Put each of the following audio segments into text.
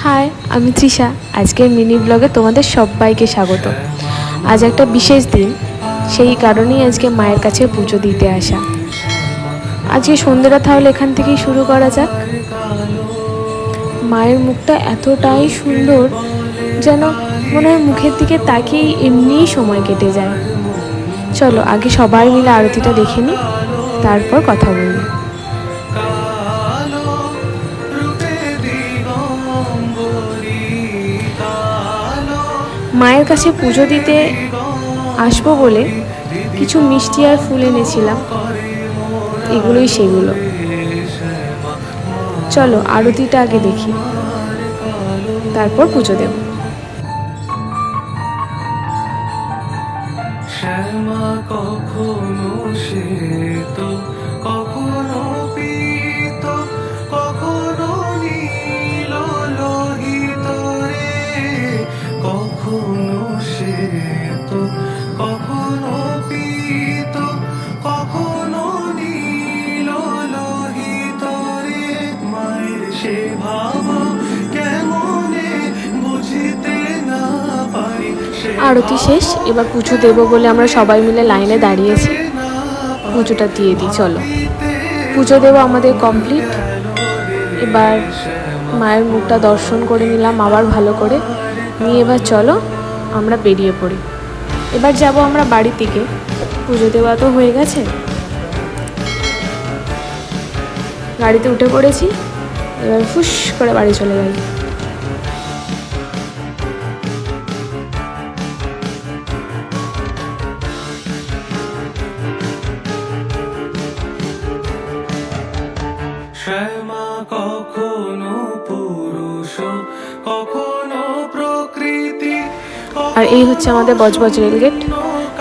High, আমি তৃষা। আজকের mini ব্লগে তোমাদের সবাইকে স্বাগত। আজ একটা বিশেষ দিন, সেই কারণেই আজকে মায়ের কাছে পুজো দিতে আসা। আজকে সন্ধ্যেটা তাহলে এখান থেকেই শুরু করা যাক। মায়ের মুখটা এতটাই সুন্দর, যেন মনে হয় মুখের দিকে তাকিয়েই এমনিই সময় কেটে যায়। চলো আগে সবাই মিলে আরতিটা দেখে নিই, তারপর কথা বলি। মায়ের কাছে পুজো দিতে আসবো বলে কিছু মিষ্টি আর ফুল এনেছিলাম, এগুলোই সেগুলো। চলো আরতিটা আগে দেখি, তারপর পুজো দেব। শ্যামা কখনো শ্বেত, কখনো পীত, কখনো নীল লোহিত রে, কখনো শ্বেত, কখনো পীত, কখনো নীল লোহিত রে। মায়ের সে ভাব কেমনে বুঝিতে না পারি। আরতি শেষ, এবার পুজো দেবো বলে আমরা সবাই মিলে লাইনে দাঁড়িয়েছি। পুজোটা দিয়ে দিই। চলো, পুজো দেবো আমাদের কমপ্লিট। এবার মায়ের মুখটা দর্শন করে নিলাম আবার ভালো করে নিয়ে। এবার চলো আমরা বেরিয়ে পড়ি। এবার যাব আমরা বাড়ি থেকে। পুজো দেওয়া তো হয়ে গেছে, গাড়িতে উঠে পড়েছি। এবার ফুস করে বাড়ি চলে যাই। শ্যামা কখনো পুরুষ, কখনো প্রকৃতি। আর এই হচ্ছে আমাদের বজবজ রেলগেট।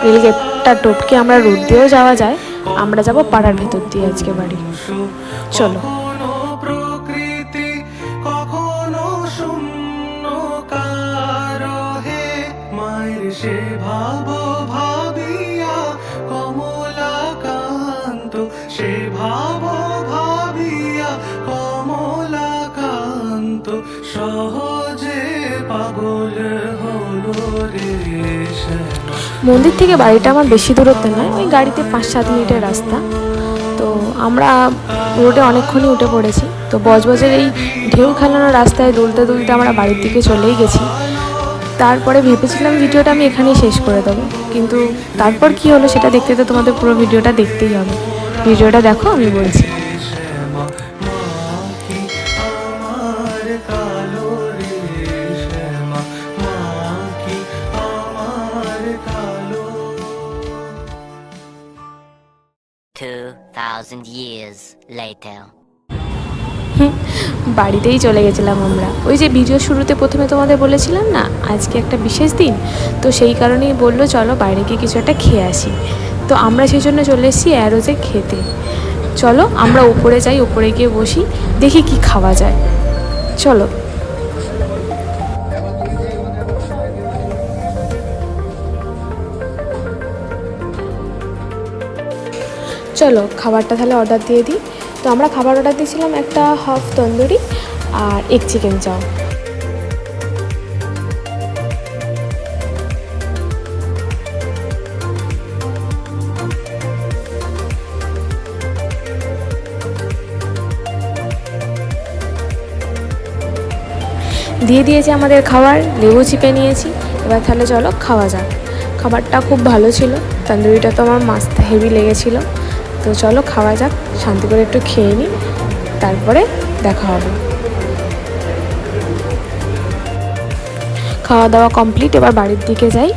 রেলগেটটা টপকে আমরা রোড দিয়েও যাওয়া যায়। আমরা যাব পাড়ার ভেতর দিয়ে আজকে বাড়ি। চলো। প্রকৃতি কখনো শূন্য কারো হে। মায়ের সে ভাব ভাবিয়া কমলাকান্ত, সে ভাব ভাবিয়া কমলাকান্ত, সহজে পাগল হলো রে। মন্দির থেকে বাড়িটা আমার বেশি দূরত্ব নয়, ওই গাড়িতে 5-7 মিনিটের রাস্তা। তো আমরা রোডে অনেকক্ষণই উঠে পড়েছি। তো বজবজের এই ঢেউ খেলানো রাস্তায় দুলতে দুলতে আমরা বাড়ির দিকে চলেই গেছি। তারপরে ভেবেছিলাম ভিডিওটা আমি এখানেই শেষ করে দেবো, কিন্তু তারপর কি হলো সেটা দেখতে তো তোমাদের পুরো ভিডিওটা দেখতেই হবে। ভিডিওটা দেখো, আমি বলছি। Years later. বাড়িতেই চলে গেছিলাম আমরা। ওই যে ভিডিও শুরুতে প্রথমে তোমাদের বলেছিলাম না আজকে একটা বিশেষ দিন, তো সেই কারণেই বললো চলো বাইরে গিয়ে কিছু একটা খেয়ে আসি। তো আমরা সেই জন্য চলে এসেছি অ্যারোজে খেতে। চলো আমরা উপরে যাই, উপরে গিয়ে বসি, দেখি কি খাওয়া যায়। চলো। চলো খাবারটা তাহলে অর্ডার দিয়ে দিই। তো আমরা খাবার অর্ডার দিয়েছিলাম একটা হাফ তন্দুরি আর এগ চিকেন চাও। দিয়ে দিয়েছে আমাদের খাবার, লেবু চিপে নিয়েছি। এবার তাহলে চলো খাওয়া যাক। খাবারটা খুব ভালো ছিল, তন্দুরিটা তো আমার মাস্ত হেভি লেগেছিলো। তো চলো খাওয়া যাক, শান্তি করে একটু খেয়ে নিই, তারপরে দেখা হবে। খাওয়া দাওয়া কমপ্লিট, এবার বাড়ির দিকে যাই।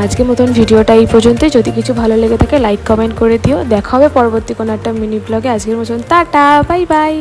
আজকের মতন ভিডিওটা এই পর্যন্তই। যদি কিছু ভালো লেগে থাকে লাইক কমেন্ট করে দিও। দেখা হবে পরবর্তী কোনো একটা মিনি ব্লগে। আজকের মতন টাটা, বাই বাই।